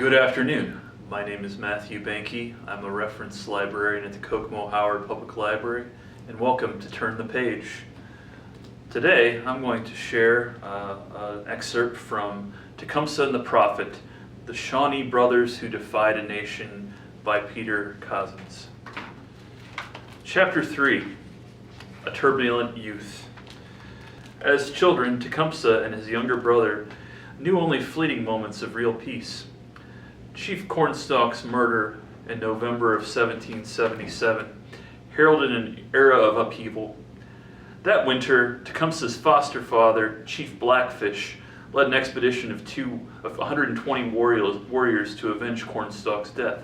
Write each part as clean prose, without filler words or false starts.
Good afternoon. My name is Matthew Behnke. I'm a reference librarian at the Kokomo-Howard Public Library, and welcome to Turn the Page. Today, I'm going to share an excerpt from Tecumseh and the Prophet, The Shawnee Brothers Who Defied a Nation by Peter Cozzens. Chapter 3, A Turbulent Youth. As children, Tecumseh and his younger brother knew only fleeting moments of real peace. Chief Cornstalk's murder in November of 1777 heralded an era of upheaval. That winter, Tecumseh's foster father, Chief Blackfish, led an expedition of 120 warriors to avenge Cornstalk's death.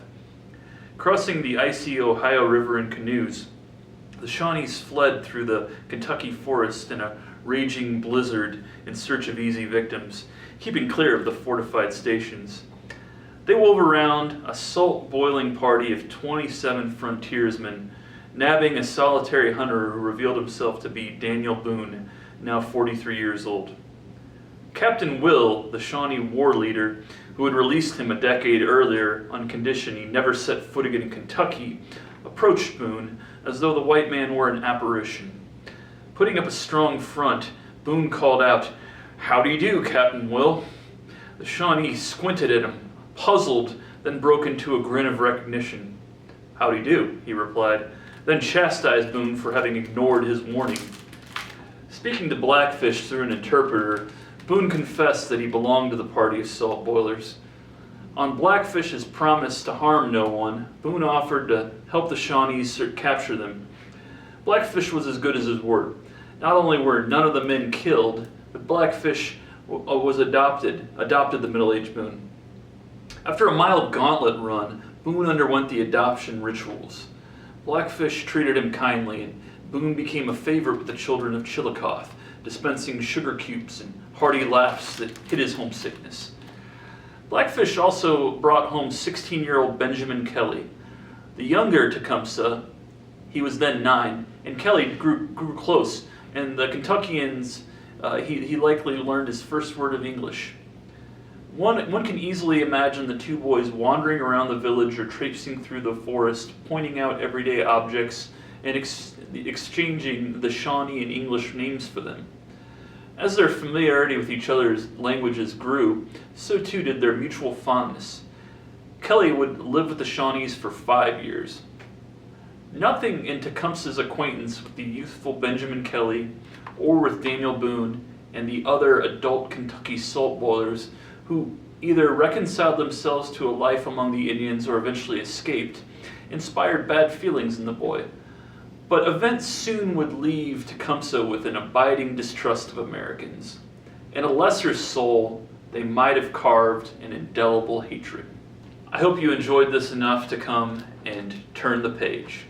Crossing the icy Ohio River in canoes, the Shawnees fled through the Kentucky forest in a raging blizzard in search of easy victims, keeping clear of the fortified stations. They wove around a salt-boiling party of 27 frontiersmen, nabbing a solitary hunter who revealed himself to be Daniel Boone, now 43 years old. Captain Will, the Shawnee war leader, who had released him a decade earlier on condition he never set foot again in Kentucky, approached Boone as though the white man were an apparition. Putting up a strong front, Boone called out, "How do you do, Captain Will?" The Shawnee squinted at him, puzzled, then broke into a grin of recognition. "How do you do?" he replied, then chastised Boone for having ignored his warning. Speaking to Blackfish through an interpreter, Boone confessed that he belonged to the party of salt boilers. On Blackfish's promise to harm no one, Boone offered to help the Shawnees capture them. Blackfish was as good as his word. Not only were none of the men killed, but Blackfish adopted the middle-aged Boone. After a mild gauntlet run, Boone underwent the adoption rituals. Blackfish treated him kindly, and Boone became a favorite with the children of Chillicothe, dispensing sugar cubes and hearty laughs that hid his homesickness. Blackfish also brought home 16-year-old Benjamin Kelly. The younger Tecumseh, he was then 9, and Kelly grew close, and the Kentuckians, he likely learned his first word of English. One can easily imagine the two boys wandering around the village or traipsing through the forest, pointing out everyday objects and exchanging the Shawnee and English names for them. As their familiarity with each other's languages grew, so too did their mutual fondness. Kelly would live with the Shawnees for 5 years. Nothing in Tecumseh's acquaintance with the youthful Benjamin Kelly, or with Daniel Boone and the other adult Kentucky salt boilers who either reconciled themselves to a life among the Indians or eventually escaped, inspired bad feelings in the boy. But events soon would leave Tecumseh with an abiding distrust of Americans. In a lesser soul, they might have carved an indelible hatred. I hope you enjoyed this enough to come and turn the page.